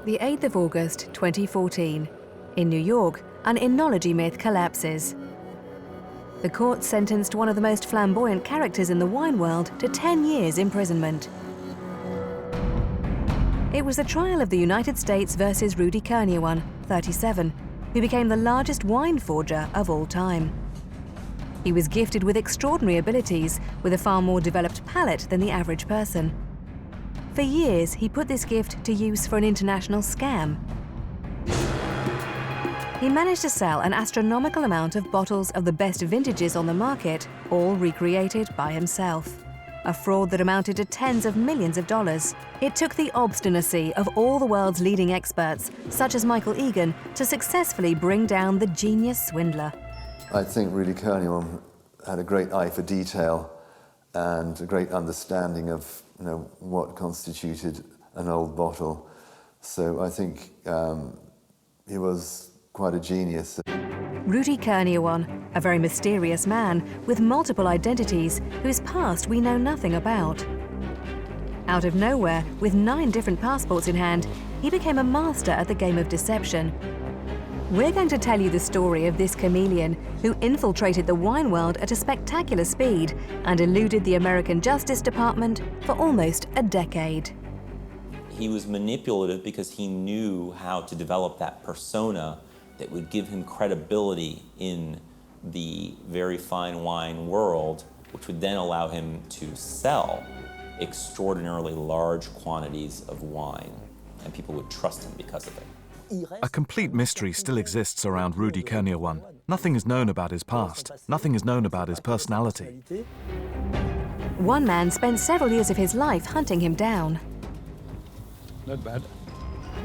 The 8th of August, 2014. In New York, an enology myth collapses. The court sentenced one of the most flamboyant characters in the wine world to 10 years imprisonment. It was the trial of the United States versus Rudy Kurniawan, 37, who became the largest wine forger of all time. He was gifted with extraordinary abilities, with a far more developed palate than the average person. For years, he put this gift to use for an international scam. He managed to sell an astronomical amount of bottles of the best vintages on the market, all recreated by himself. A fraud that amounted to tens of millions of dollars. It took the obstinacy of all the world's leading experts, such as Michael Egan, to successfully bring down the genius swindler. I think Rudy Kurniawan had a great eye for detail and a great understanding of what constituted an old bottle. So I think he was quite a genius. Rudy Kurniawan, a very mysterious man with multiple identities whose past we know nothing about. Out of nowhere, with 9 different passports in hand, he became a master at the game of deception. We're going to tell you the story of this chameleon who infiltrated the wine world at a spectacular speed and eluded the American Justice Department for almost a decade. He was manipulative because he knew how to develop that persona that would give him credibility in the very fine wine world, which would then allow him to sell extraordinarily large quantities of wine, and people would trust him because of it. A complete mystery still exists around Rudy Kurniawan. Nothing is known about his past. Nothing is known about his personality. One man spent several years of his life hunting him down. Not bad.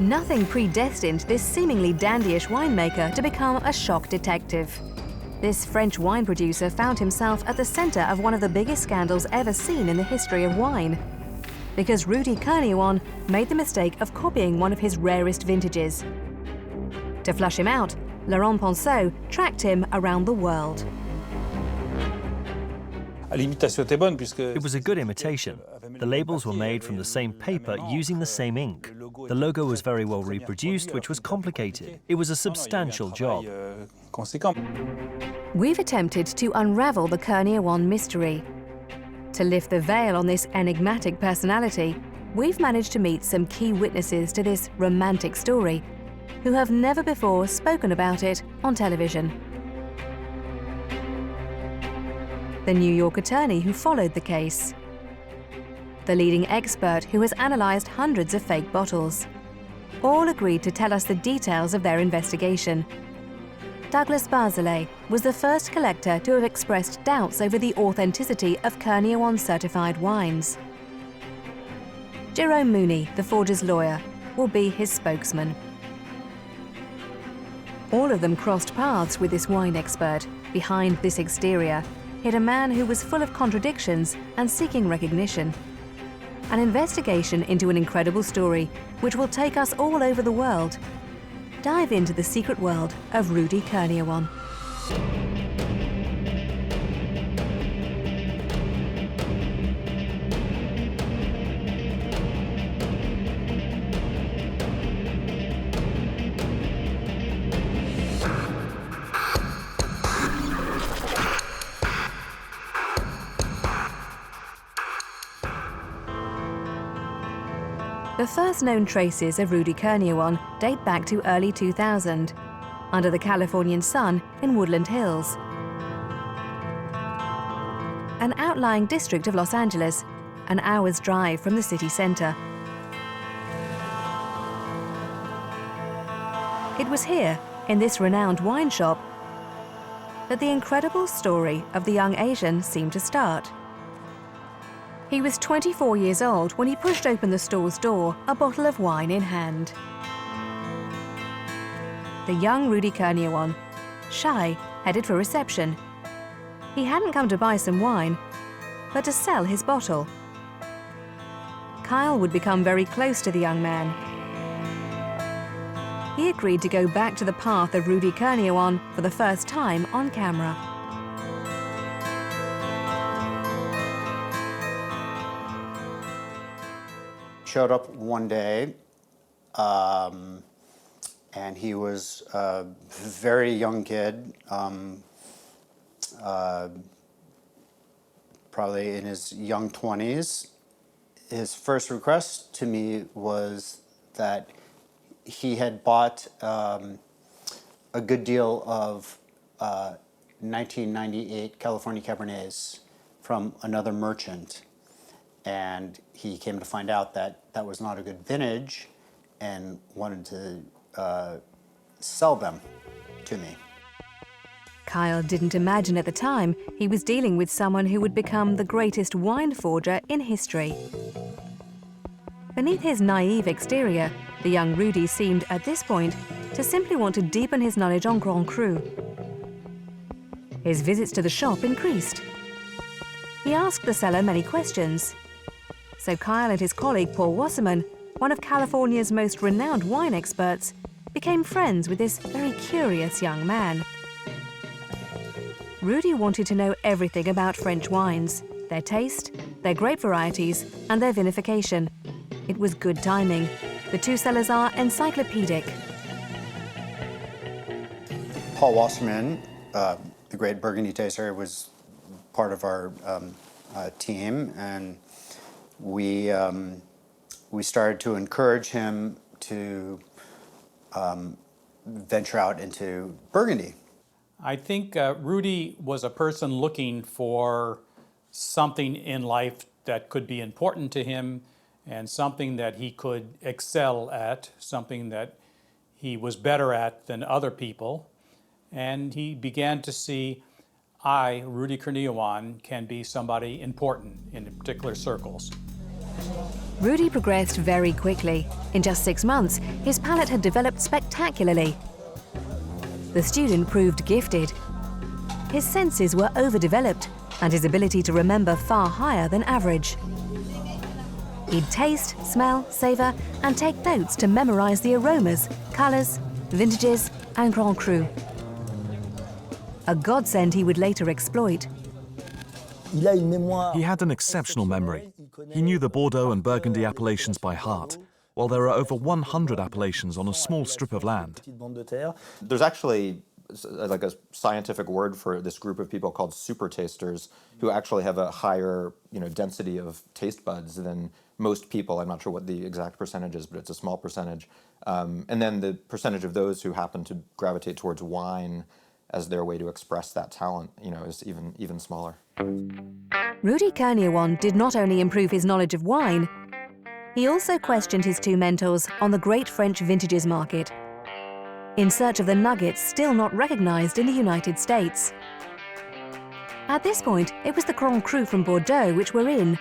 Nothing predestined this seemingly dandyish winemaker to become a shock detective. This French wine producer found himself at the center of one of the biggest scandals ever seen in the history of wine, because Rudy Kurniawan made the mistake of copying one of his rarest vintages. To flush him out, Laurent Ponceau tracked him around the world. It was a good imitation. The labels were made from the same paper using the same ink. The logo was very well reproduced, which was complicated. It was a substantial job. We've attempted to unravel the Kurniawan mystery. To lift the veil on this enigmatic personality, we've managed to meet some key witnesses to this romantic story who have never before spoken about it on television. The New York attorney who followed the case. The leading expert who has analyzed hundreds of fake bottles. All agreed to tell us the details of their investigation. Douglas Barzilay was the first collector to have expressed doubts over the authenticity of Kurniawan certified wines. Jerome Mooney, the forger's lawyer, will be his spokesman. All of them crossed paths with this wine expert. Behind this exterior hid a man who was full of contradictions and seeking recognition. An investigation into an incredible story which will take us all over the world. Dive into the secret world of Rudy Kurniawan. The first known traces of Rudy Kurniawan date back to early 2000, under the Californian sun in Woodland Hills, an outlying district of Los Angeles, an hour's drive from the city center. It was here, in this renowned wine shop, that the incredible story of the young Asian seemed to start. He was 24 years old when he pushed open the store's door, a bottle of wine in hand. The young Rudy Kurniawan, shy, headed for reception. He hadn't come to buy some wine, but to sell his bottle. Kyle would become very close to the young man. He agreed to go back to the path of Rudy Kurniawan for the first time on camera. Showed up one day and he was a very young kid, probably in his young 20s. His first request to me was that he had bought a good deal of 1998 California Cabernets from another merchant, and he came to find out that that was not a good vintage and wanted to sell them to me. Kyle didn't imagine at the time he was dealing with someone who would become the greatest wine forger in history. Beneath his naive exterior, the young Rudy seemed, at this point, to simply want to deepen his knowledge on Grand Cru. His visits to the shop increased. He asked the seller many questions. So Kyle and his colleague Paul Wasserman, one of California's most renowned wine experts, became friends with this very curious young man. Rudy wanted to know everything about French wines, their taste, their grape varieties, and their vinification. It was good timing. The two sellers are encyclopedic. Paul Wasserman, the great Burgundy taster, was part of our team, and we started to encourage him to venture out into Burgundy. I think Rudy was a person looking for something in life that could be important to him and something that he could excel at, something that he was better at than other people. And he began to see, Rudy Kurniawan, can be somebody important in particular circles. Rudy progressed very quickly. In just 6 months, his palate had developed spectacularly. The student proved gifted. His senses were overdeveloped, and his ability to remember far higher than average. He'd taste, smell, savor, and take notes to memorize the aromas, colors, vintages, and Grand Cru. A godsend he would later exploit. He had an exceptional memory. He knew the Bordeaux and Burgundy appellations by heart, while there are over 100 appellations on a small strip of land. There's actually like a scientific word for this group of people called super tasters, who actually have a higher, density of taste buds than most people. I'm not sure what the exact percentage is, but it's a small percentage. And then the percentage of those who happen to gravitate towards wine as their way to express that talent, is even smaller. Rudy Kurniawan did not only improve his knowledge of wine, he also questioned his two mentors on the great French vintages market, in search of the nuggets still not recognized in the United States. At this point, it was the Grand Cru from Bordeaux which were in.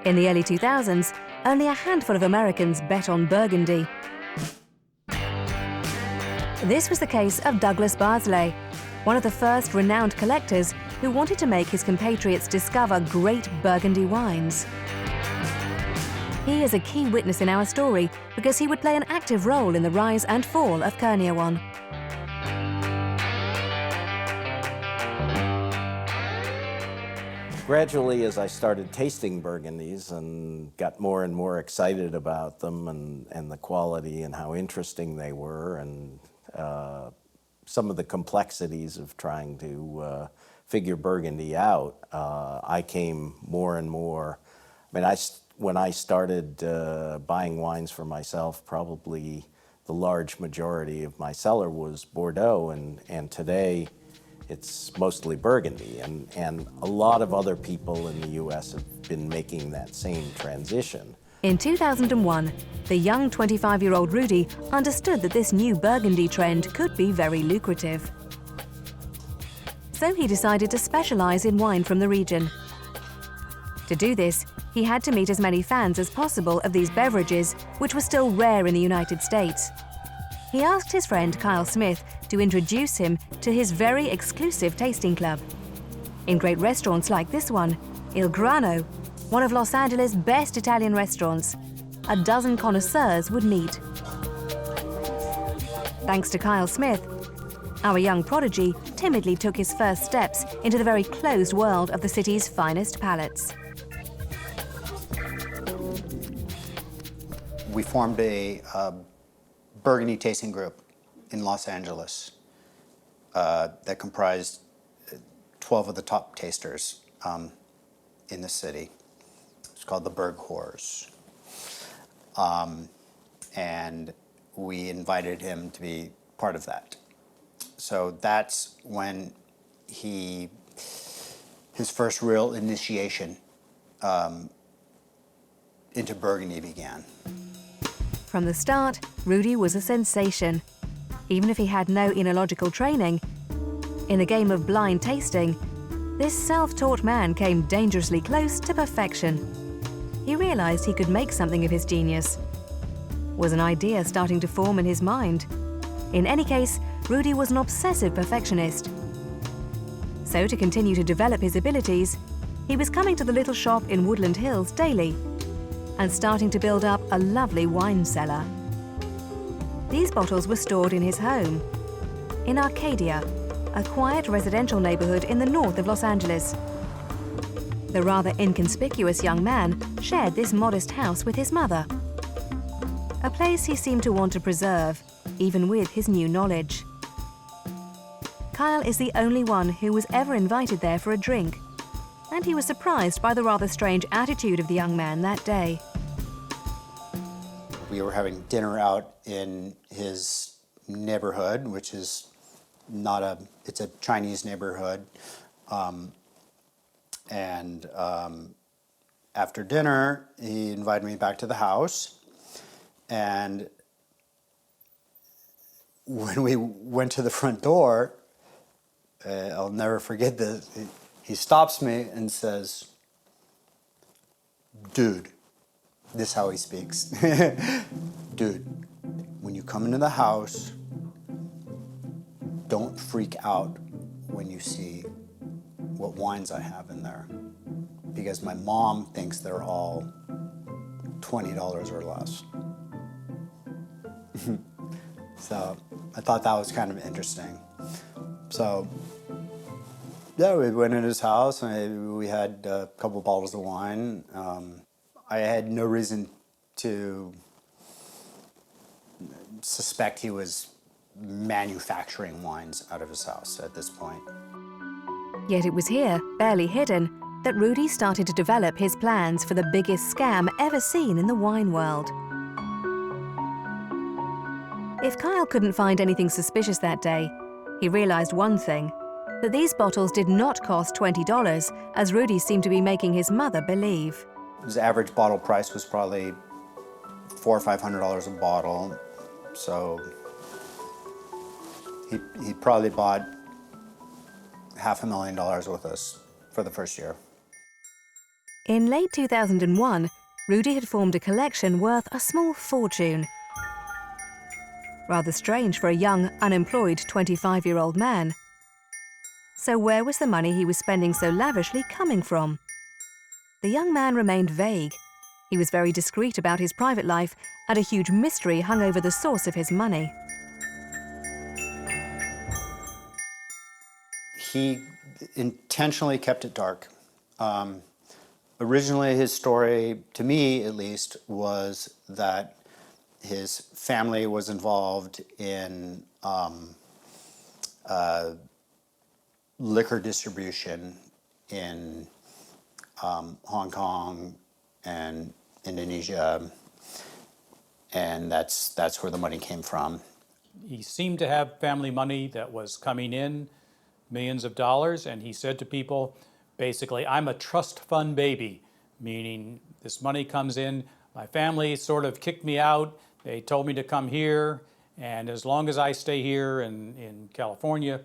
In the early 2000s, only a handful of Americans bet on Burgundy. This was the case of Douglas Barsley, one of the first renowned collectors who wanted to make his compatriots discover great Burgundy wines. He is a key witness in our story because he would play an active role in the rise and fall of Kurniawan. Gradually, as I started tasting Burgundies and got more and more excited about them and the quality and how interesting they were, and some of the complexities of trying to figure Burgundy out, I came more and more. When I started buying wines for myself, probably the large majority of my cellar was Bordeaux, and today it's mostly Burgundy. And a lot of other people in the US have been making that same transition. In 2001, the young 25-year-old Rudy understood that this new Burgundy trend could be very lucrative. So he decided to specialize in wine from the region. To do this, he had to meet as many fans as possible of these beverages, which were still rare in the United States. He asked his friend Kyle Smith to introduce him to his very exclusive tasting club. In great restaurants like this one, Il Grano, one of Los Angeles' best Italian restaurants, a dozen connoisseurs would meet. Thanks to Kyle Smith, our young prodigy timidly took his first steps into the very closed world of the city's finest palates. we formed a Burgundy tasting group in Los Angeles that comprised 12 of the top tasters in the city. It's called the Berg Whores. And we invited him to be part of that. So that's when his first real initiation into Burgundy began. From the start, Rudy was a sensation. Even if he had no enological training, in a game of blind tasting, this self-taught man came dangerously close to perfection. He realized he could make something of his genius. Was an idea starting to form in his mind? In any case, Rudy was an obsessive perfectionist. So to continue to develop his abilities, he was coming to the little shop in Woodland Hills daily and starting to build up a lovely wine cellar. These bottles were stored in his home, in Arcadia, a quiet residential neighborhood in the north of Los Angeles. The rather inconspicuous young man shared this modest house with his mother, a place he seemed to want to preserve, even with his new knowledge. Kyle is the only one who was ever invited there for a drink, and he was surprised by the rather strange attitude of the young man that day. We were having dinner out in his neighborhood, which is it's a Chinese neighborhood. After dinner, he invited me back to the house. And when we went to the front door, I'll never forget this. He stops me and says, "Dude," this is how he speaks. "Dude, when you come into the house, don't freak out when you see what wines I have in there, because my mom thinks they're all $20 or less." So I thought that was kind of interesting. So yeah, we went in his house and we had a couple bottles of wine. I had no reason to suspect he was manufacturing wines out of his house at this point. Yet it was here, barely hidden, that Rudy started to develop his plans for the biggest scam ever seen in the wine world. If Kyle couldn't find anything suspicious that day, he realized one thing, that these bottles did not cost $20, as Rudy seemed to be making his mother believe. His average bottle price was probably $400 or $500 a bottle, so he probably bought $500,000 with us for the first year. In late 2001, Rudy had formed a collection worth a small fortune. Rather strange for a young, unemployed 25-year-old man. So where was the money he was spending so lavishly coming from? The young man remained vague. He was very discreet about his private life, and a huge mystery hung over the source of his money. He intentionally kept it dark. Originally, his story, to me at least, was that his family was involved in liquor distribution in Hong Kong and Indonesia, and that's where the money came from. He seemed to have family money that was coming in, millions of dollars, and he said to people, basically, "I'm a trust fund baby," meaning this money comes in, my family sort of kicked me out, they told me to come here, and as long as I stay here in California,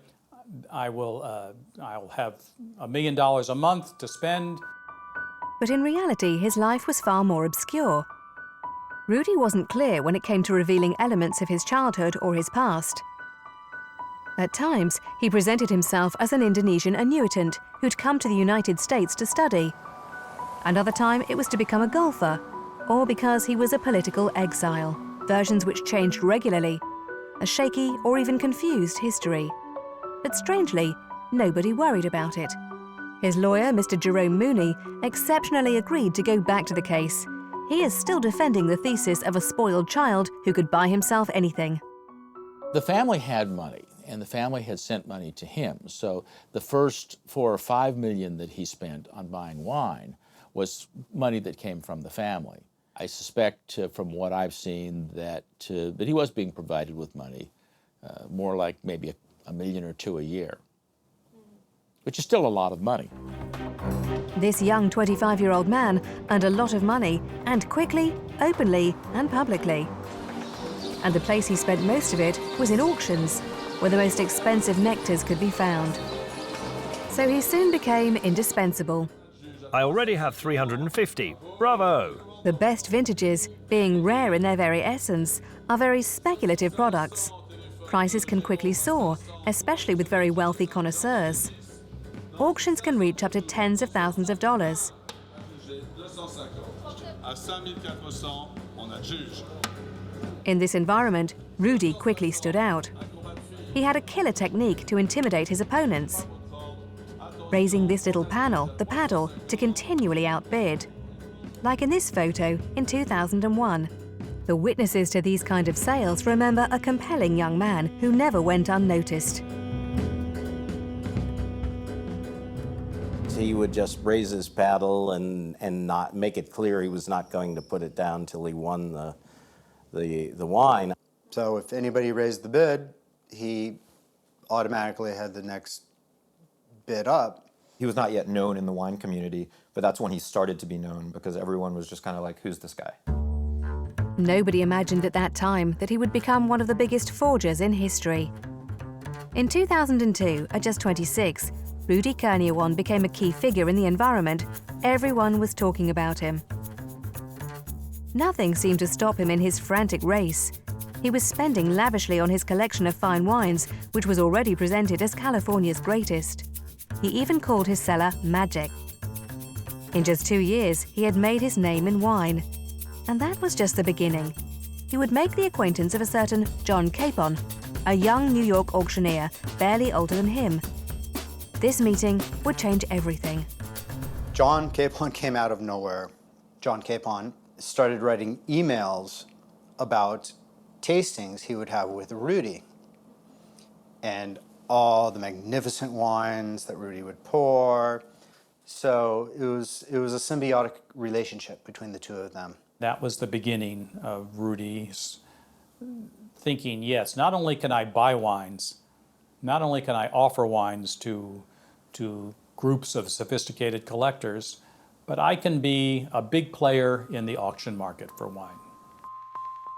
I'll have $1 million a month to spend. But in reality, his life was far more obscure. Rudy wasn't clear when it came to revealing elements of his childhood or his past. At times, he presented himself as an Indonesian annuitant who'd come to the United States to study. Another time, it was to become a golfer, or because he was a political exile, versions which changed regularly, a shaky or even confused history. But strangely, nobody worried about it. His lawyer, Mr. Jerome Mooney, exceptionally agreed to go back to the case. he is still defending the thesis of a spoiled child who could buy himself anything. The family had money, and the family had sent money to him. So the first $4 or $5 million that he spent on buying wine was money that came from the family. I suspect, from what I've seen, that he was being provided with money, more like maybe $1 million or $2 million a year, which is still a lot of money. This young 25-year-old man earned a lot of money, and quickly, openly, and publicly. And the place he spent most of it was in auctions, where the most expensive nectars could be found. So he soon became indispensable. I already have 350. Bravo! The best vintages, being rare in their very essence, are very speculative products. Prices can quickly soar, especially with very wealthy connoisseurs. Auctions can reach up to tens of thousands of dollars. In this environment, Rudy quickly stood out. He had a killer technique to intimidate his opponents, raising this little panel, the paddle, to continually outbid. Like in this photo in 2001. The witnesses to these kind of sales remember a compelling young man who never went unnoticed. He would just raise his paddle and not make it clear he was not going to put it down till he won the wine. So if anybody raised the bid, he automatically had the next bid up. He was not yet known in the wine community, but that's when he started to be known because everyone was just kind of like, who's this guy? Nobody imagined at that time that he would become one of the biggest forgers in history. In 2002, at just 26, Rudy Kurniawan became a key figure in the environment. Everyone was talking about him. Nothing seemed to stop him in his frantic race. He was spending lavishly on his collection of fine wines, which was already presented as California's greatest. He even called his cellar Magic. In just 2 years, he had made his name in wine. And that was just the beginning. He would make the acquaintance of a certain John Capon, a young New York auctioneer, barely older than him. This meeting would change everything. John Capon came out of nowhere. John Capon started writing emails about tastings he would have with Rudy. And all the magnificent wines that Rudy would pour. So it was a symbiotic relationship between the two of them. That was the beginning of Rudy's thinking, yes, not only can I buy wines, not only can I offer wines to groups of sophisticated collectors, but I can be a big player in the auction market for wine.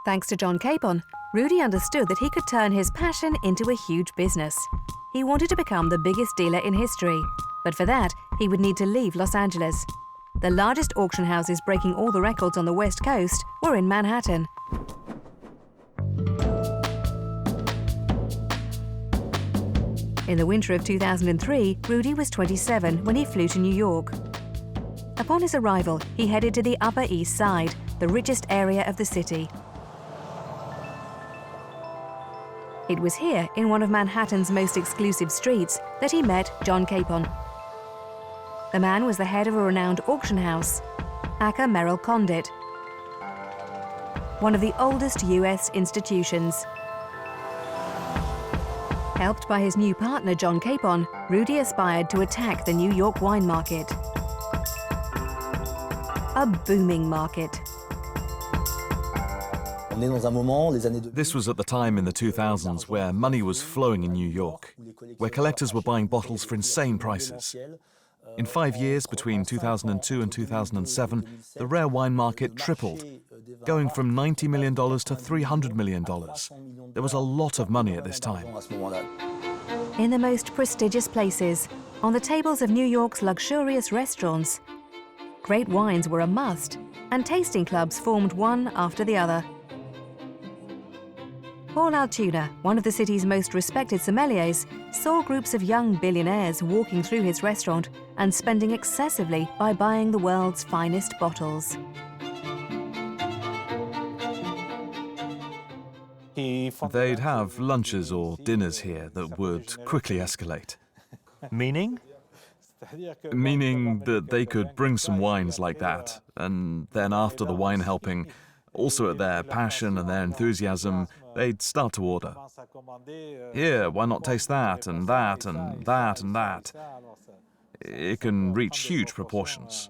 Thanks to John Capon, Rudy understood that he could turn his passion into a huge business. He wanted to become the biggest dealer in history, but for that, he would need to leave Los Angeles. The largest auction houses breaking all the records on the West Coast were in Manhattan. In the winter of 2003, Rudy was 27 when he flew to New York. Upon his arrival, he headed to the Upper East Side, the richest area of the city. It was here, in one of Manhattan's most exclusive streets, that he met John Capon. The man was the head of a renowned auction house, Acker Merrill Condit, one of the oldest U.S. institutions. Helped by his new partner, John Capon, Rudy aspired to attack the New York wine market. A booming market. This was at the time in the 2000s where money was flowing in New York, where collectors were buying bottles for insane prices. In 5 years, between 2002 and 2007, the rare wine market tripled, going from $90 million to $300 million. There was a lot of money at this time. In the most prestigious places, on the tables of New York's luxurious restaurants, great wines were a must, and tasting clubs formed one after the other. Paul Altoona, one of the city's most respected sommeliers, saw groups of young billionaires walking through his restaurant and spending excessively by buying the world's finest bottles. They'd have lunches or dinners here that would quickly escalate. Meaning? Meaning that they could bring some wines like that, and then after the wine helping, also at their passion and their enthusiasm, they'd start to order. Here, why not taste that, and that, and that, and that? It can reach huge proportions.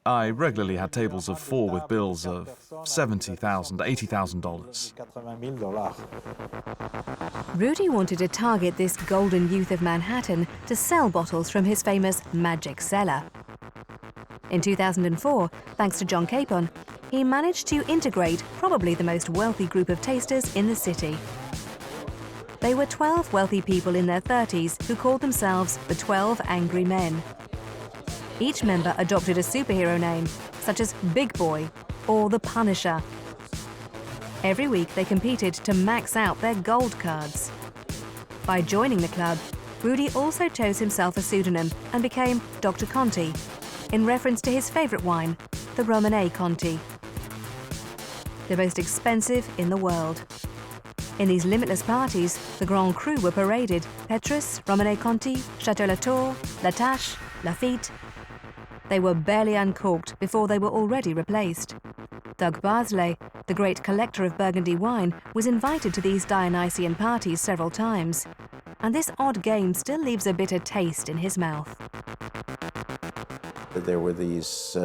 I regularly had tables of 4 with bills of $70,000, $80,000. Rudy wanted to target this golden youth of Manhattan to sell bottles from his famous magic cellar. In 2004, thanks to John Capon, he managed to integrate probably the most wealthy group of tasters in the city. They were 12 wealthy people in their 30s who called themselves the 12 Angry Men. Each member adopted a superhero name, such as Big Boy or the Punisher. Every week they competed to max out their gold cards. By joining the club, Rudy also chose himself a pseudonym and became Dr. Conti, in reference to his favorite wine, the Romanée-Conti, the most expensive in the world. In these limitless parties, the Grand Cru were paraded: Petrus, Romanée-Conti, Chateau Latour, La Tache, Lafitte. They were barely uncorked before they were already replaced. Doug Barsley, the great collector of Burgundy wine, was invited to these Dionysian parties several times, and this odd game still leaves a bitter taste in his mouth. There were these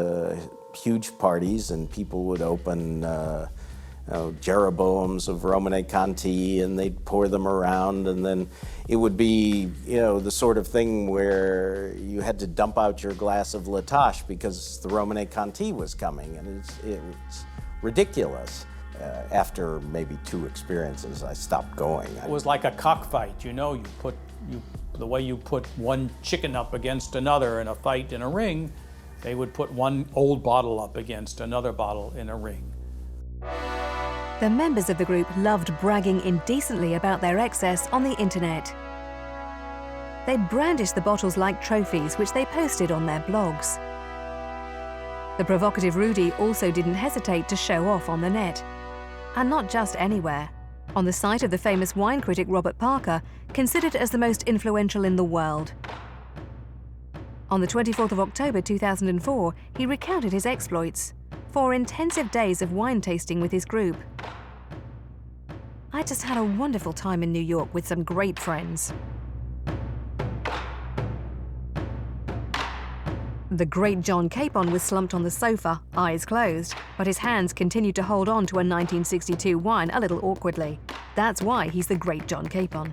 huge parties, and people would open Jeroboams of Romanée-Conti, and they'd pour them around, and then it would be, the sort of thing where you had to dump out your glass of La Tache because the Romanée-Conti was coming, and it's ridiculous. After maybe 2 experiences, I stopped going. It was like a cockfight, the way you put one chicken up against another in a fight in a ring, they would put one old bottle up against another bottle in a ring. The members of the group loved bragging indecently about their excess on the internet. They brandished the bottles like trophies, which they posted on their blogs. The provocative Rudy also didn't hesitate to show off on the net. And not just anywhere. On the site of the famous wine critic Robert Parker, considered as the most influential in the world. On the 24th of October 2004, he recounted his exploits: 4 intensive days of wine tasting with his group. I just had a wonderful time in New York with some great friends. The great John Capon was slumped on the sofa, eyes closed, but his hands continued to hold on to a 1962 wine a little awkwardly. That's why he's the great John Capon.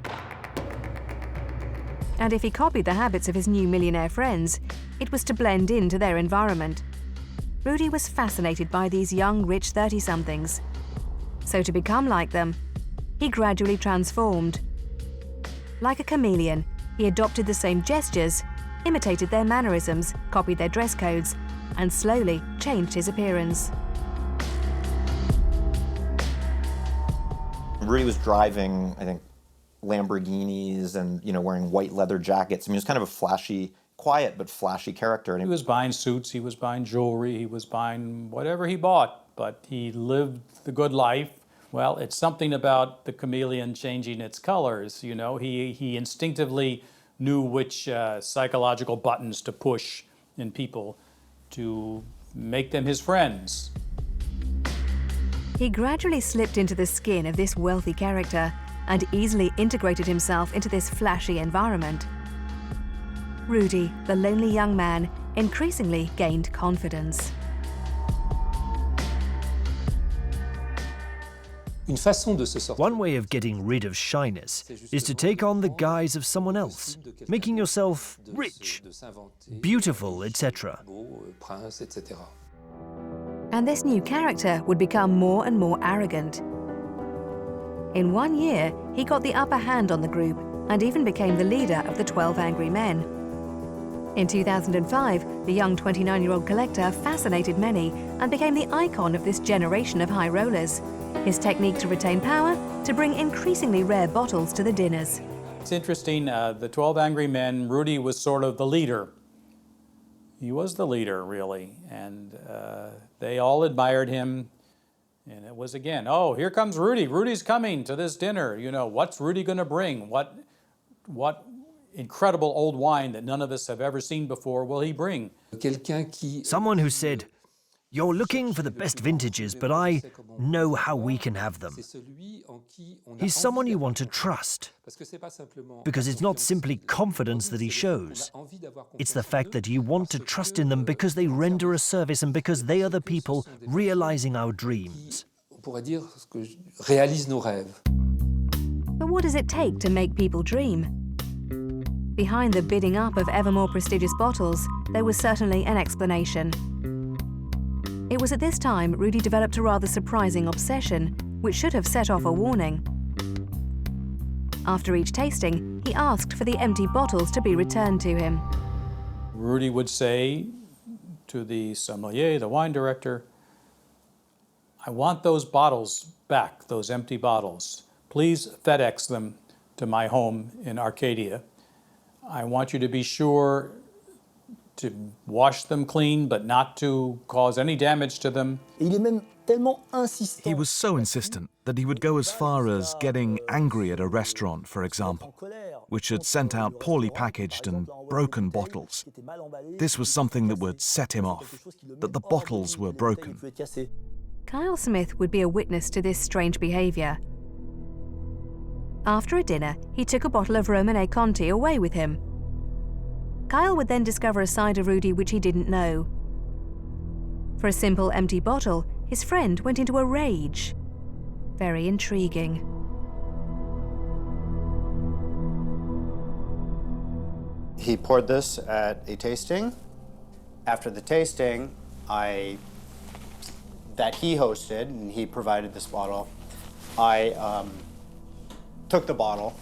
And if he copied the habits of his new millionaire friends, it was to blend into their environment. Rudy was fascinated by these young, rich 30-somethings. So to become like them, he gradually transformed. Like a chameleon, he adopted the same gestures, imitated their mannerisms, copied their dress codes, and slowly changed his appearance. Rudy was driving, I think, Lamborghinis and, wearing white leather jackets. I mean, he was kind of a flashy, quiet but flashy character. He was buying suits, he was buying jewelry, he was buying whatever he bought, but he lived the good life. Well, it's something about the chameleon changing its colors, He instinctively knew which psychological buttons to push in people to make them his friends. He gradually slipped into the skin of this wealthy character and easily integrated himself into this flashy environment. Rudy, the lonely young man, increasingly gained confidence. One way of getting rid of shyness is to take on the guise of someone else, making yourself rich, beautiful, etc. And this new character would become more and more arrogant. In 1 year, he got the upper hand on the group and even became the leader of the 12 Angry Men. In 2005, the young 29-year-old collector fascinated many and became the icon of this generation of high rollers. His technique to retain power, to bring increasingly rare bottles to the dinners. It's interesting, the 12 Angry Men, Rudy was sort of the leader. He was the leader, really, and they all admired him. And it was again, oh, here comes Rudy. Rudy's coming to this dinner. What's Rudy going to bring? What incredible old wine that none of us have ever seen before will he bring? Someone who said, "You're looking for the best vintages, but I know how we can have them." He's someone you want to trust, because it's not simply confidence that he shows. It's the fact that you want to trust in them because they render a service and because they are the people realizing our dreams. But what does it take to make people dream? Behind the bidding up of ever more prestigious bottles, there was certainly an explanation. It was at this time Rudy developed a rather surprising obsession, which should have set off a warning. After each tasting, he asked for the empty bottles to be returned to him. Rudy would say to the sommelier, the wine director, "I want those bottles back, those empty bottles. Please FedEx them to my home in Arcadia. I want you to be sure to wash them clean, but not to cause any damage to them." He was so insistent that he would go as far as getting angry at a restaurant, for example, which had sent out poorly packaged and broken bottles. This was something that would set him off, that the bottles were broken. Kyle Smith would be a witness to this strange behavior. After a dinner, he took a bottle of Romanée-Conti away with him. Kyle would then discover a side of Rudy which he didn't know. For a simple empty bottle, his friend went into a rage. Very intriguing. He poured this at a tasting. After the tasting, that he hosted, and he provided this bottle, I took the bottle,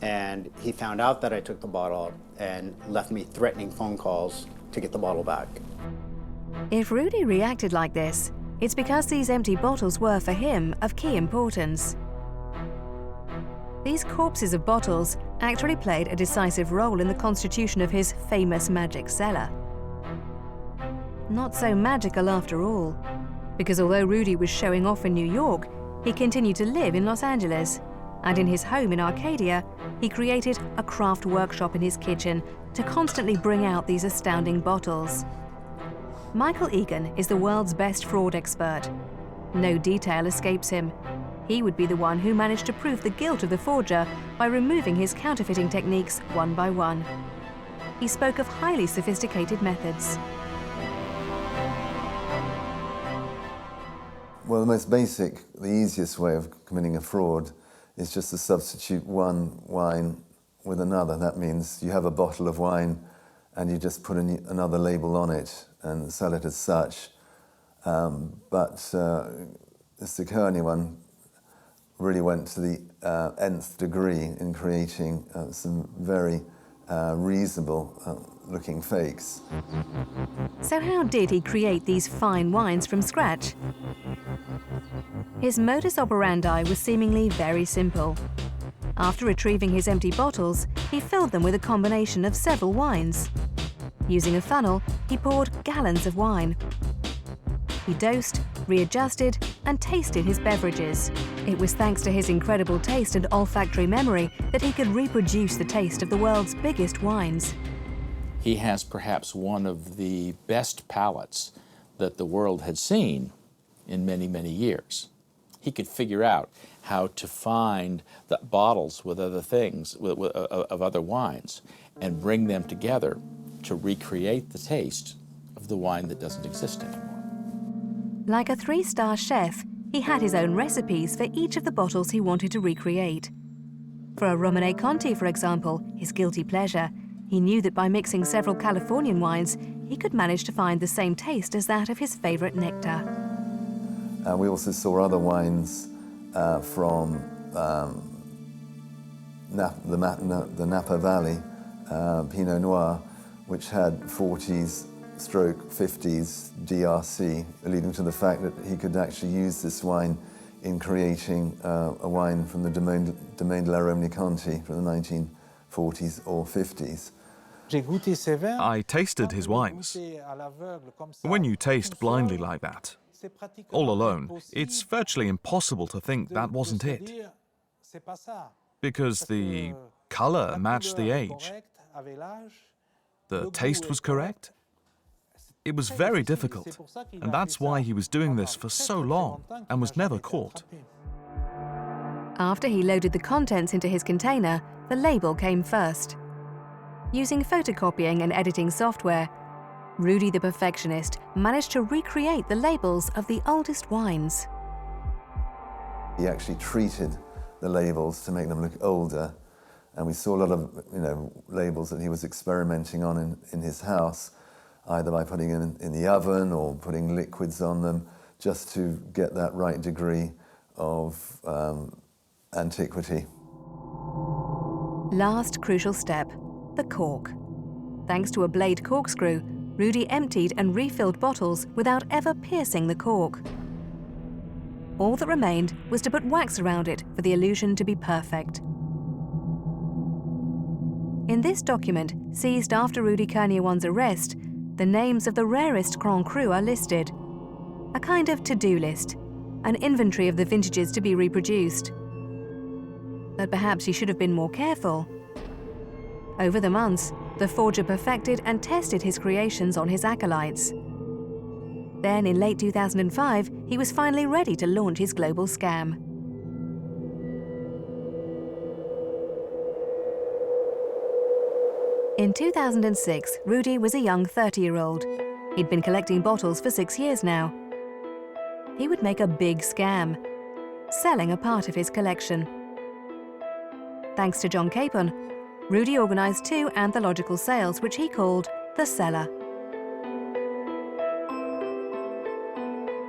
and he found out that I took the bottle and left me threatening phone calls to get the bottle back. If Rudy reacted like this, it's because these empty bottles were, for him, of key importance. These corpses of bottles actually played a decisive role in the constitution of his famous magic cellar. Not so magical after all, because although Rudy was showing off in New York, he continued to live in Los Angeles, and in his home in Arcadia, he created a craft workshop in his kitchen to constantly bring out these astounding bottles. Michael Egan is the world's best fraud expert. No detail escapes him. He would be the one who managed to prove the guilt of the forger by removing his counterfeiting techniques one by one. He spoke of highly sophisticated methods. Well, the most basic, the easiest way of committing a fraud is just to substitute one wine with another. That means you have a bottle of wine and you just put another label on it and sell it as such. But Mr. Kurniawan really went to the nth degree in creating some very reasonable looking fakes. So how did he create these fine wines from scratch? His modus operandi was seemingly very simple. After retrieving his empty bottles, he filled them with a combination of several wines. Using a funnel, he poured gallons of wine. He dosed, readjusted, and tasted his beverages. It was thanks to his incredible taste and olfactory memory that he could reproduce the taste of the world's biggest wines. He has perhaps one of the best palates that the world had seen in many, many years. He could figure out how to find the bottles with other things, of other wines, and bring them together to recreate the taste of the wine that doesn't exist anymore. Like a 3-star chef, he had his own recipes for each of the bottles he wanted to recreate. For a Romanée-Conti, for example, his guilty pleasure, he knew that by mixing several Californian wines, he could manage to find the same taste as that of his favorite nectar. We also saw other wines from the Napa Valley, Pinot Noir, which had 40s/50s DRC, leading to the fact that he could actually use this wine in creating a wine from the Domaine de la Romanée-Conti from the 1940s or 50s. I tasted his wines. When you taste blindly like that, all alone, it's virtually impossible to think that wasn't it. because the color matched the age. The taste was correct. It was very difficult, and that's why he was doing this for so long and was never caught. After he loaded the contents into his container, the label came first. Using photocopying and editing software, Rudy the perfectionist managed to recreate the labels of the oldest wines. He actually treated the labels to make them look older, and we saw a lot of labels that he was experimenting on in his house, either by putting them in the oven or putting liquids on them, just to get that right degree of antiquity. Last crucial step, the cork. Thanks to a blade corkscrew, Rudy emptied and refilled bottles without ever piercing the cork. All that remained was to put wax around it for the illusion to be perfect. In this document, seized after Rudy Kurniawan's arrest, the names of the rarest Grand Cru are listed. A kind of to-do list, an inventory of the vintages to be reproduced. But perhaps he should have been more careful. Over the months, the forger perfected and tested his creations on his acolytes. Then, in late 2005, he was finally ready to launch his global scam. In 2006, Rudy was a young 30-year-old. He'd been collecting bottles for 6 years now. He would make a big scam, selling a part of his collection. Thanks to John Capon, Rudy organized 2 anthological sales, which he called The Cellar.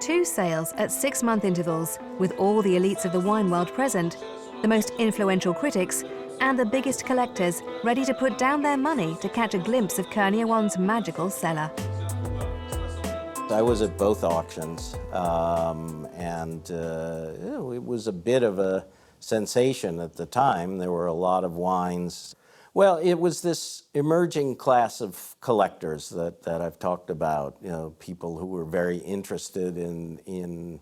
2 sales at 6-month intervals, with all the elites of the wine world present, the most influential critics, and the biggest collectors ready to put down their money to catch a glimpse of Kurniawan's magical cellar. I was at both auctions, it was a bit of a sensation at the time. There were a lot of wines. Well, it was this emerging class of collectors that I've talked about, people who were very interested in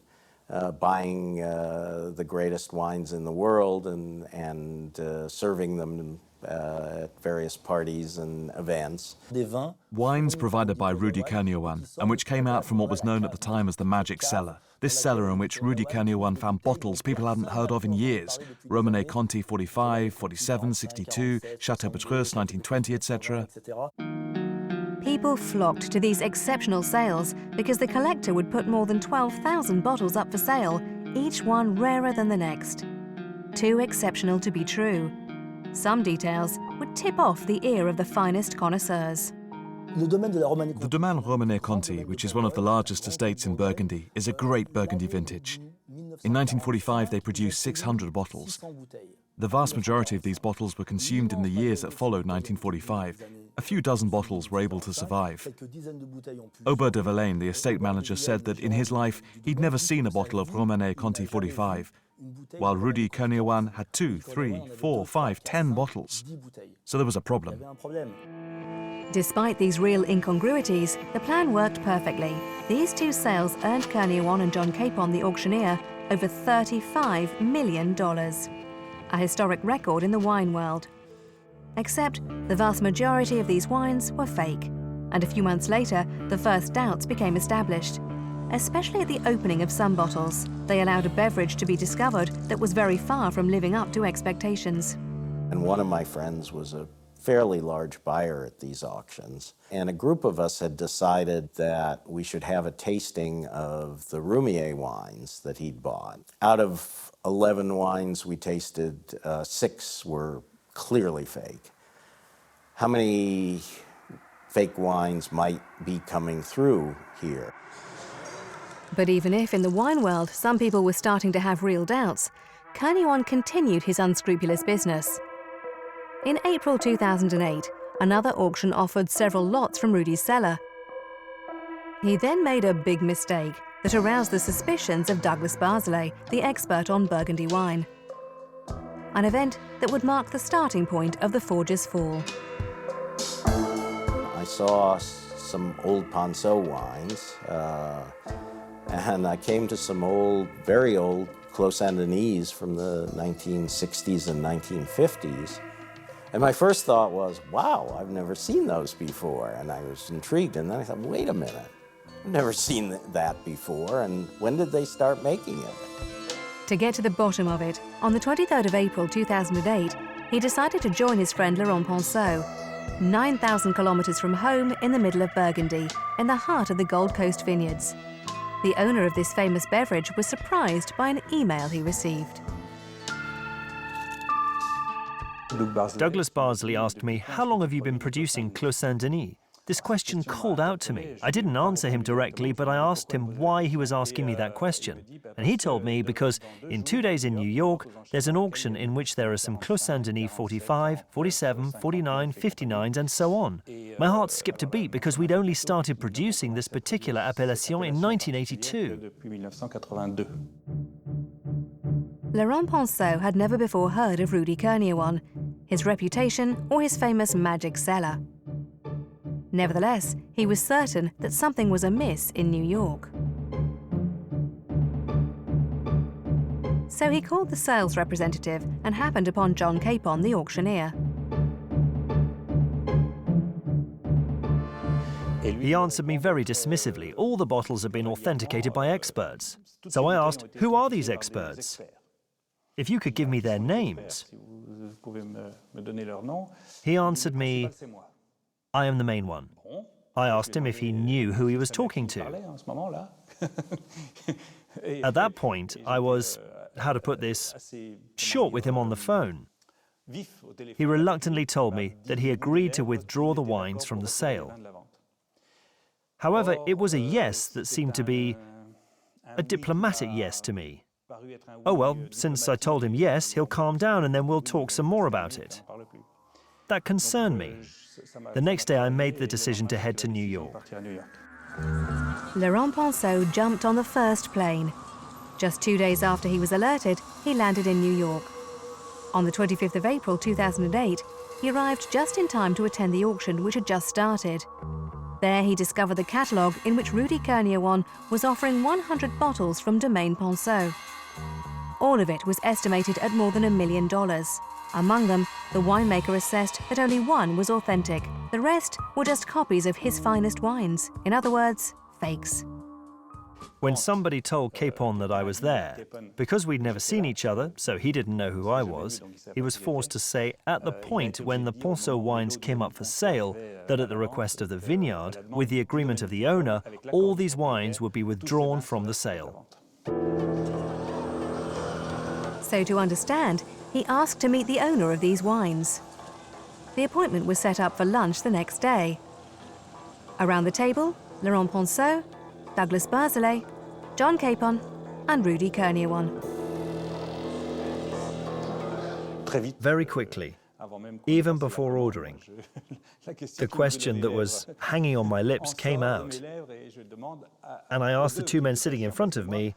buying the greatest wines in the world and serving them at various parties and events. Wines provided by Rudy Kurniawan, and which came out from what was known at the time as the Magic Cellar. This cellar in which Rudy Kurniawan found bottles people hadn't heard of in years. Romanée-Conti 45, 47, 62, Chateau Petrus 1920, etc. People flocked to these exceptional sales because the collector would put more than 12,000 bottles up for sale, each one rarer than the next. Too exceptional to be true. Some details would tip off the ear of the finest connoisseurs. The Domaine Romanée-Conti, which is one of the largest estates in Burgundy, is a great Burgundy vintage. In 1945, they produced 600 bottles. The vast majority of these bottles were consumed in the years that followed 1945. A few dozen bottles were able to survive. Aubert de Verlaine, the estate manager, said that in his life he'd never seen a bottle of Romanée-Conti 45, while Rudy Kurniawan had 2, 3, 4, 5, 10 bottles. So there was a problem. Despite these real incongruities, the plan worked perfectly. These 2 sales earned Kurniawan and John Capon, the auctioneer, over $35 million. A historic record in the wine world. Except the vast majority of these wines were fake, and a few months later, the first doubts became established. Especially at the opening of some bottles, they allowed a beverage to be discovered that was very far from living up to expectations. And one of my friends was a fairly large buyer at these auctions, and a group of us had decided that we should have a tasting of the Romanée wines that he'd bought. Out of 11 wines we tasted, 6 were clearly fake. How many fake wines might be coming through here? But even if in the wine world some people were starting to have real doubts, Kurniawan continued his unscrupulous business. In April 2008, another auction offered several lots from Rudy's cellar. He then made a big mistake that aroused the suspicions of Douglas Barzelay, the expert on Burgundy wine. An event that would mark the starting point of the forger's fall. I saw some old Ponceau wines, and I came to some old, very old close-endonese from the 1960s and 1950s. And my first thought was, wow, I've never seen those before. And I was intrigued. And then I thought, wait a minute, I've never seen that before. And when did they start making it? To get to the bottom of it, on the 23rd of April 2008, he decided to join his friend Laurent Ponceau, 9,000 kilometers from home in the middle of Burgundy, in the heart of the Gold Coast vineyards. The owner of this famous beverage was surprised by an email he received. Douglas Barsley asked me, how long have you been producing Clos Saint-Denis? This question called out to me. I didn't answer him directly, but I asked him why he was asking me that question. And he told me because in 2 days in New York, there's an auction in which there are some Clos Saint-Denis 45, 47, 49, 59s, and so on. My heart skipped a beat because we'd only started producing this particular appellation in 1982. Laurent Ponceau had never before heard of Rudy Kurniawan, his reputation, or his famous magic cellar. Nevertheless, he was certain that something was amiss in New York. So he called the sales representative and happened upon John Capon, the auctioneer. He answered me very dismissively. All the bottles have been authenticated by experts. So I asked, who are these experts? If you could give me their names. He answered me, I am the main one. I asked him if he knew who he was talking to. At that point, I was, how to put this, short with him on the phone. He reluctantly told me that he agreed to withdraw the wines from the sale. However, it was a yes that seemed to be a diplomatic yes to me. Oh well, since I told him yes, he'll calm down and then we'll talk some more about it. That concerned me. The next day I made the decision to head to New York. Laurent Ponceau jumped on the first plane. Just 2 days after he was alerted, he landed in New York. On the 25th of April 2008, he arrived just in time to attend the auction which had just started. There he discovered the catalogue in which Rudy Kurniawan was offering 100 bottles from Domaine Ponceau. All of it was estimated at more than $1 million. Among them, the winemaker assessed that only one was authentic. The rest were just copies of his finest wines. In other words, fakes. When somebody told Capon that I was there, because we'd never seen each other, so he didn't know who I was, he was forced to say at the point when the Ponceau wines came up for sale that at the request of the vineyard, with the agreement of the owner, all these wines would be withdrawn from the sale. So to understand, he asked to meet the owner of these wines. The appointment was set up for lunch the next day. Around the table, Laurent Ponceau, Douglas Barsley, John Capon, and Rudy Kurniawan. Very quickly, even before ordering, the question that was hanging on my lips came out, and I asked the two men sitting in front of me,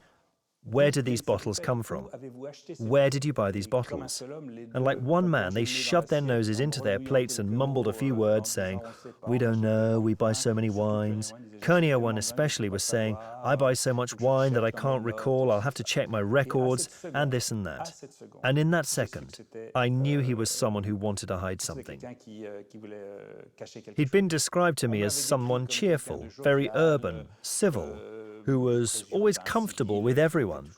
where did these bottles come from? Where did you buy these bottles? And like one man, they shoved their noses into their plates and mumbled a few words saying, we don't know, we buy so many wines. Kurniawan especially was saying, I buy so much wine that I can't recall, I'll have to check my records, and this and that. And in that second, I knew he was someone who wanted to hide something. He'd been described to me as someone cheerful, very urban, civil, who was always comfortable with everyone.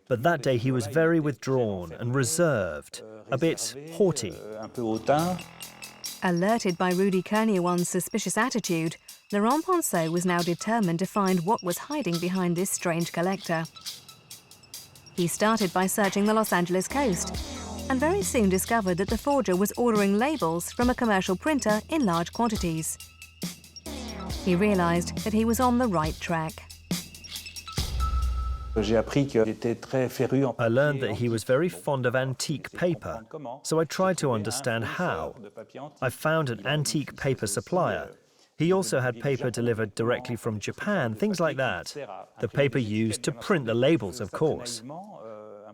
But that day he was very withdrawn and reserved, a bit haughty. Alerted by Rudy Kurniawan's suspicious attitude, Laurent Ponceau was now determined to find what was hiding behind this strange collector. He started by searching the Los Angeles coast, and very soon discovered that the forger was ordering labels from a commercial printer in large quantities. He realized that he was on the right track. I learned that he was very fond of antique paper, so I tried to understand how. I found an antique paper supplier. He also had paper delivered directly from Japan, things like that. The paper used to print the labels, of course.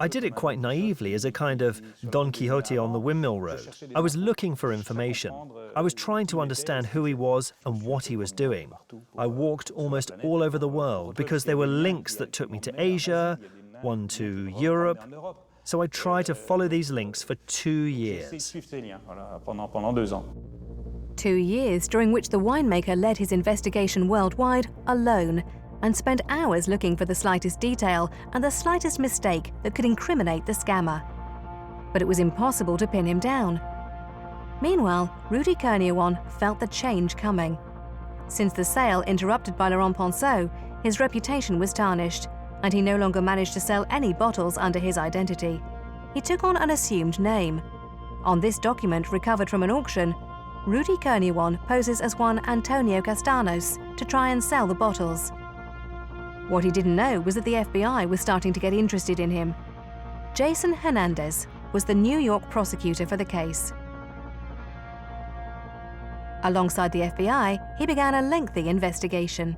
I did it quite naively as a kind of Don Quixote on the Windmill Road. I was looking for information. I was trying to understand who he was and what he was doing. I walked almost all over the world because there were links that took me to Asia, one to Europe. So I tried to follow these links for 2 years. 2 years during which the winemaker led his investigation worldwide alone and spent hours looking for the slightest detail and the slightest mistake that could incriminate the scammer. But it was impossible to pin him down. Meanwhile, Rudy Kurniawan felt the change coming. Since the sale interrupted by Laurent Ponceau, his reputation was tarnished, and he no longer managed to sell any bottles under his identity. He took on an assumed name. On this document recovered from an auction, Rudy Kurniawan poses as one Antonio Castanos to try and sell the bottles. What he didn't know was that the FBI was starting to get interested in him. Jason Hernandez was the New York prosecutor for the case. Alongside the FBI, he began a lengthy investigation.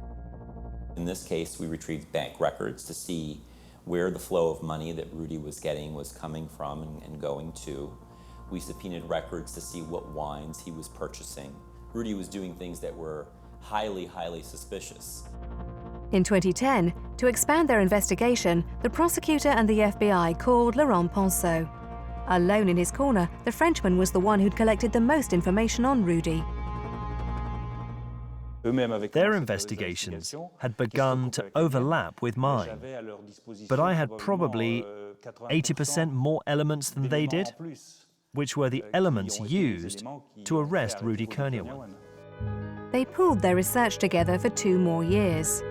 In this case, we retrieved bank records to see where the flow of money that Rudy was getting was coming from and going to. We subpoenaed records to see what wines he was purchasing. Rudy was doing things that were highly, highly suspicious. In 2010, to expand their investigation, the prosecutor and the FBI called Laurent Ponceau. Alone in his corner, the Frenchman was the one who'd collected the most information on Rudy. Their investigations had begun to overlap with mine, but I had probably 80% more elements than they did, which were the elements used to arrest Rudy Kurniawan. They pooled their research together for 2 more years.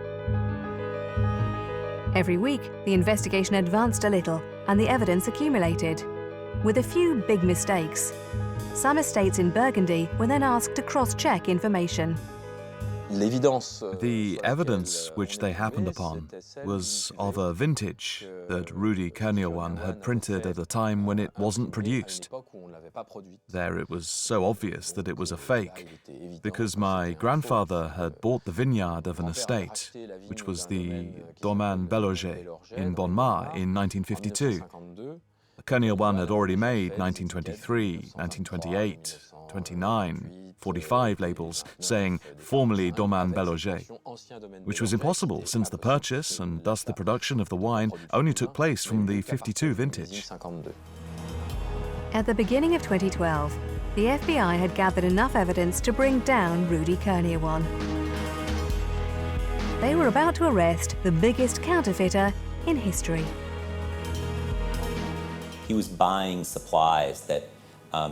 Every week, the investigation advanced a little and the evidence accumulated, with a few big mistakes. Some estates in Burgundy were then asked to cross-check information. The evidence which they happened upon was of a vintage that Rudy Kurniawan had printed at a time when it wasn't produced. There it was so obvious that it was a fake, because my grandfather had bought the vineyard of an estate, which was the Domaine Belloger in Bonnemar in 1952. Kurniawan had already made 1923, 1928, 29, 45 labels saying formerly Domaine Belloger, which was impossible since the purchase and thus the production of the wine only took place from the 52 vintage. At the beginning of 2012, the FBI had gathered enough evidence to bring down Rudy Kurniawan. They were about to arrest the biggest counterfeiter in history. He was buying supplies that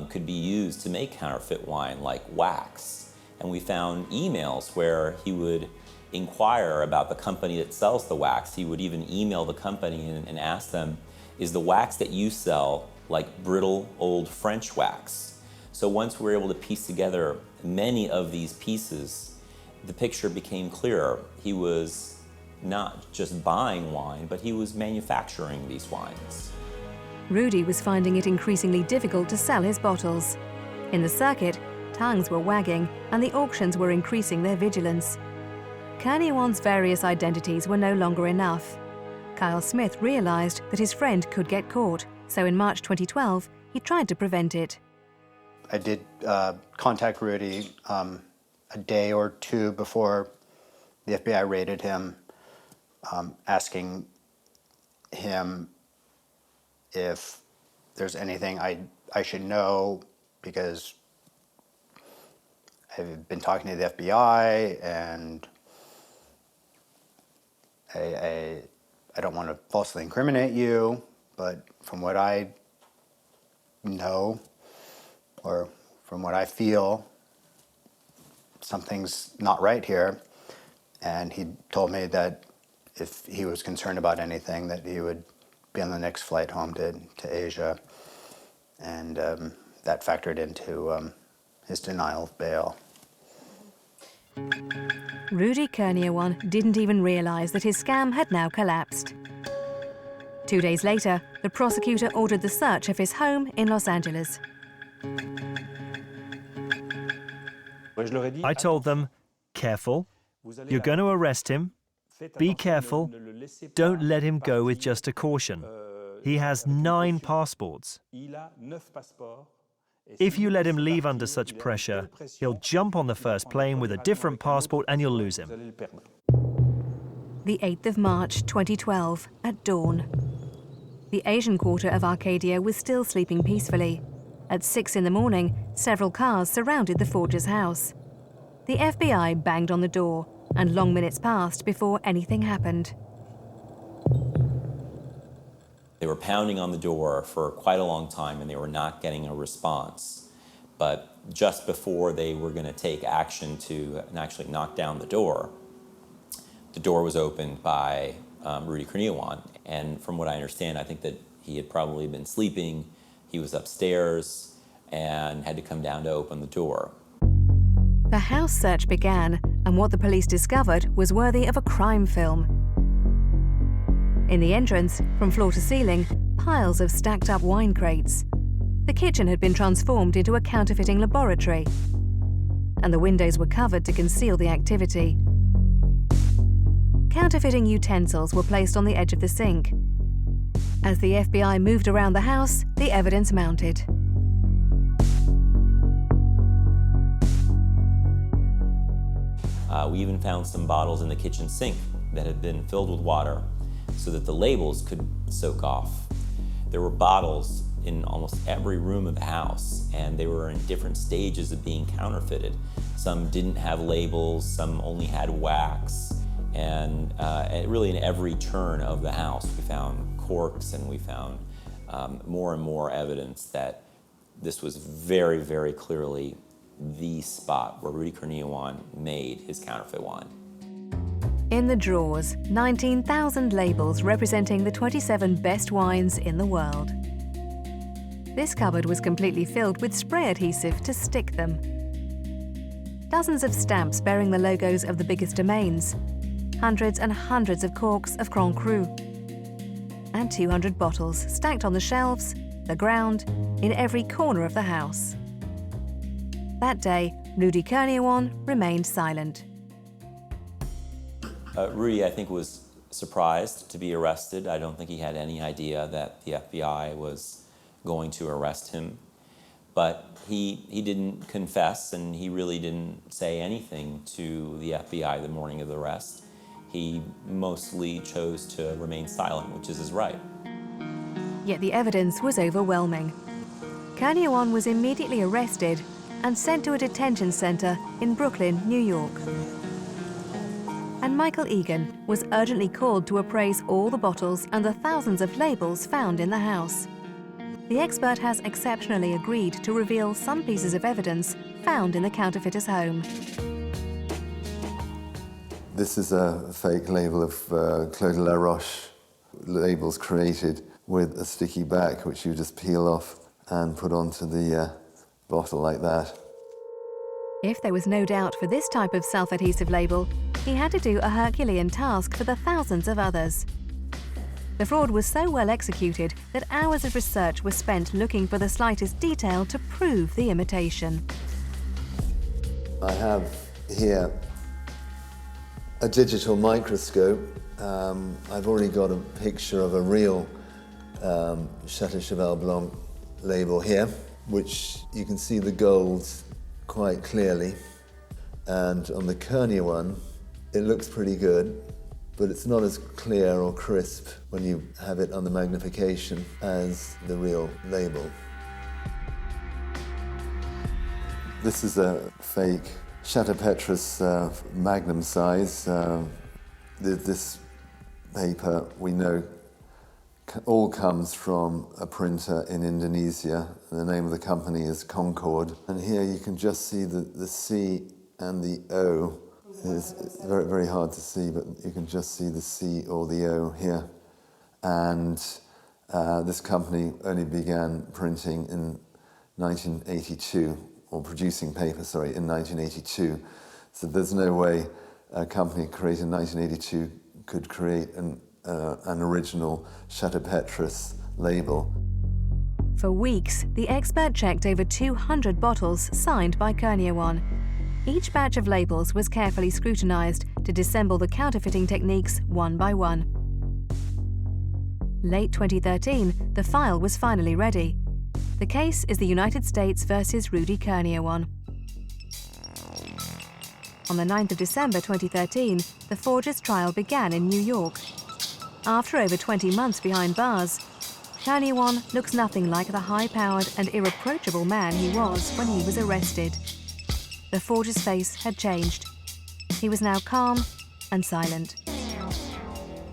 could be used to make counterfeit wine, like wax. And we found emails where he would inquire about the company that sells the wax. He would even email the company and ask them, is the wax that you sell like brittle old French wax? So once we were able to piece together many of these pieces, the picture became clearer. He was not just buying wine, but he was manufacturing these wines. Rudy was finding it increasingly difficult to sell his bottles. In the circuit, tongues were wagging and the auctions were increasing their vigilance. Kurniawan's various identities were no longer enough. Kyle Smith realized that his friend could get caught, so in March 2012, he tried to prevent it. I did contact Rudy a day or 2 before the FBI raided him, asking him if there's anything I should know, because I've been talking to the FBI and I don't want to falsely incriminate you, but from what I know or from what I feel, something's not right here. And he told me that if he was concerned about anything, that he would be on the next flight home to Asia. And that factored into his denial of bail. Rudy Kurniawan didn't even realize that his scam had now collapsed. 2 days later, the prosecutor ordered the search of his home in Los Angeles. I told them, careful, you're going to arrest him. Be careful. Don't let him go with just a caution. He has 9 passports. If you let him leave under such pressure, he'll jump on the first plane with a different passport and you'll lose him. The 8th of March 2012, at dawn. the Asian quarter of Arcadia was still sleeping peacefully. At 6 in the morning, several cars surrounded the forger's house. The FBI banged on the door, and long minutes passed before anything happened. They were pounding on the door for quite a long time and they were not getting a response. But just before they were going to take action to actually knock down the door was opened by Rudy Kurniawan. And from what I understand, I think that he had probably been sleeping. He was upstairs and had to come down to open the door. The house search began, and what the police discovered was worthy of a crime film. In the entrance, from floor to ceiling, piles of stacked up wine crates. The kitchen had been transformed into a counterfeiting laboratory, and the windows were covered to conceal the activity. Counterfeiting utensils were placed on the edge of the sink. As the FBI moved around the house, the evidence mounted. We even found some bottles in the kitchen sink that had been filled with water so that the labels could soak off. There were bottles in almost every room of the house, and they were in different stages of being counterfeited. Some didn't have labels, some only had wax, and really in every turn of the house we found corks, and we found more and more evidence that this was very, very clearly the spot where Rudy Kurniawan made his counterfeit wine. In the drawers, 19,000 labels representing the 27 best wines in the world. This cupboard was completely filled with spray adhesive to stick them. Dozens of stamps bearing the logos of the biggest domains, hundreds and hundreds of corks of Grand Cru, and 200 bottles stacked on the shelves, the ground, in every corner of the house. That day, Rudy Kurniawan remained silent. Rudy, I think, was surprised to be arrested. I don't think he had any idea that the FBI was going to arrest him. But he didn't confess, and he really didn't say anything to the FBI the morning of the arrest. He mostly chose to remain silent, which is his right. Yet the evidence was overwhelming. Kurniawan was immediately arrested and sent to a detention center in Brooklyn, New York. And Michael Egan was urgently called to appraise all the bottles and the thousands of labels found in the house. The expert has exceptionally agreed to reveal some pieces of evidence found in the counterfeiter's home. This is a fake label of Clos de la Roche, labels created with a sticky back which you just peel off and put onto the bottle like that. If there was no doubt for this type of self-adhesive label, he had to do a Herculean task for the thousands of others. The fraud was so well executed that hours of research were spent looking for the slightest detail to prove the imitation. I have here a digital microscope. I've already got a picture of a real Chateau Cheval Blanc label here, which you can see the gold quite clearly. And on the Kurniawan, it looks pretty good, but it's not as clear or crisp when you have it on the magnification as the real label. This is a fake Chateau Petrus magnum size. This paper, we know, all comes from a printer in Indonesia. The name of the company is Concord. And here you can just see the C and the O. It's very, very hard to see, but you can just see the C or the O here. And this company only began printing in 1982, or producing paper, sorry, in 1982. So there's no way a company created in 1982 could create an original Chateau Petrus label. For weeks, the expert checked over 200 bottles signed by Kurniawan. Each batch of labels was carefully scrutinized to dissemble the counterfeiting techniques one by one. Late 2013, the file was finally ready. The case is the United States versus Rudy Kurniawan. On the 9th of December 2013, the forger's trial began in New York. After over 20 months behind bars, Kurniawan looks nothing like the high-powered and irreproachable man he was when he was arrested. The forger's face had changed. He was now calm and silent.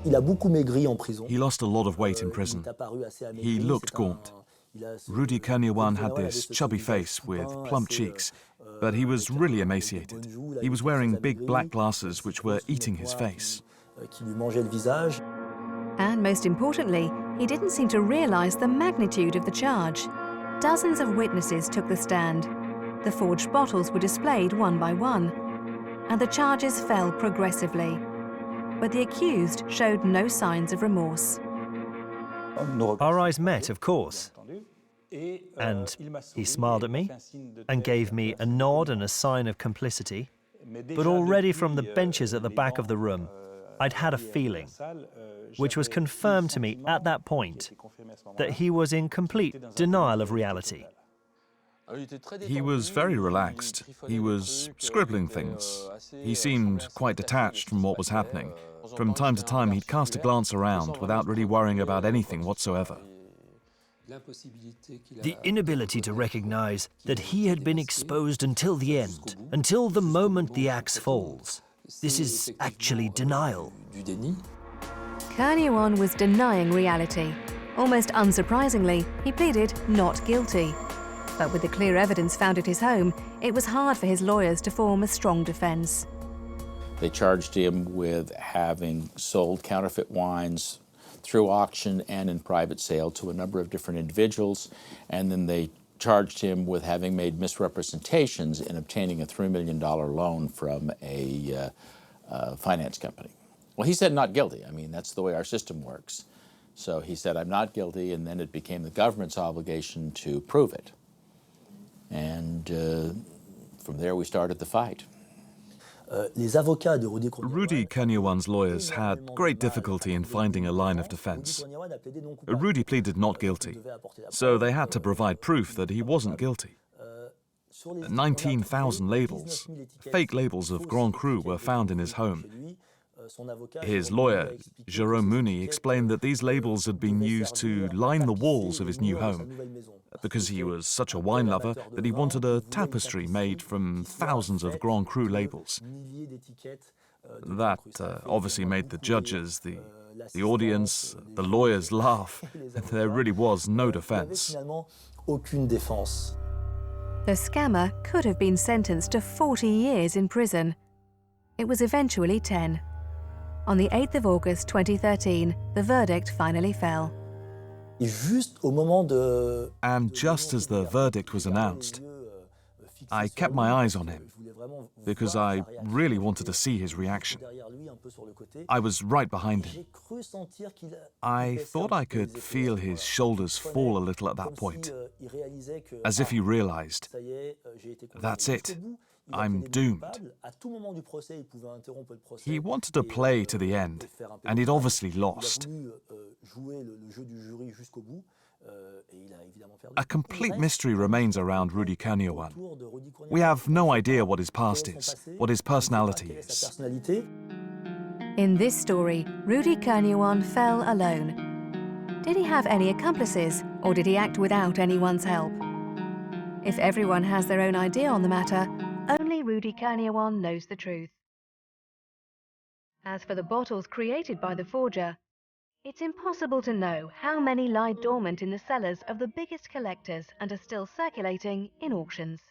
He lost a lot of weight in prison. He looked gaunt. Rudy Kurniawan had this chubby face with plump cheeks, but he was really emaciated. He was wearing big black glasses which were eating his face. And most importantly, he didn't seem to realize the magnitude of the charge. Dozens of witnesses took the stand. The forged bottles were displayed one by one, and the charges fell progressively. But the accused showed no signs of remorse. Our eyes met, of course, and he smiled at me and gave me a nod and a sign of complicity. But already from the benches at the back of the room, I'd had a feeling, which was confirmed to me at that point, that he was in complete denial of reality. He was very relaxed. He was scribbling things. He seemed quite detached from what was happening. From time to time, he'd cast a glance around without really worrying about anything whatsoever. The inability to recognize that he had been exposed until the end, until the moment the axe falls. This is actually denial. Kurniawan was denying reality. Almost unsurprisingly, he pleaded not guilty. But with the clear evidence found at his home, it was hard for his lawyers to form a strong defense. They charged him with having sold counterfeit wines through auction and in private sale to a number of different individuals, and then they charged him with having made misrepresentations in obtaining a $3 million loan from a finance company. Well, he said not guilty. I mean, that's the way our system works. So he said, I'm not guilty, and then it became the government's obligation to prove it. And from there we started the fight. Rudy Kurniawan's lawyers had great difficulty in finding a line of defense. Rudy pleaded not guilty, so they had to provide proof that he wasn't guilty. 19,000 labels, fake labels of Grand Cru, were found in his home. His lawyer, Jérôme Mounier, explained that these labels had been used to line the walls of his new home, because he was such a wine lover that he wanted a tapestry made from thousands of Grand Cru labels. That obviously made the judges, the audience, the lawyers laugh. There really was no defense. The scammer could have been sentenced to 40 years in prison. It was eventually 10. On the 8th of August 2013, the verdict finally fell. And just as the verdict was announced, I kept my eyes on him because I really wanted to see his reaction. I was right behind him. I thought I could feel his shoulders fall a little at that point, as if he realized, that's it. I'm doomed. He wanted to play to the end, and he'd obviously lost. A complete mystery remains around Rudy Kurniawan. We have no idea what his past is, what his personality is. In this story, Rudy Kurniawan fell alone. Did he have any accomplices, or did he act without anyone's help? If everyone has their own idea on the matter, only Rudy Kurniawan knows the truth. As for the bottles created by the forger, it's impossible to know how many lie dormant in the cellars of the biggest collectors and are still circulating in auctions.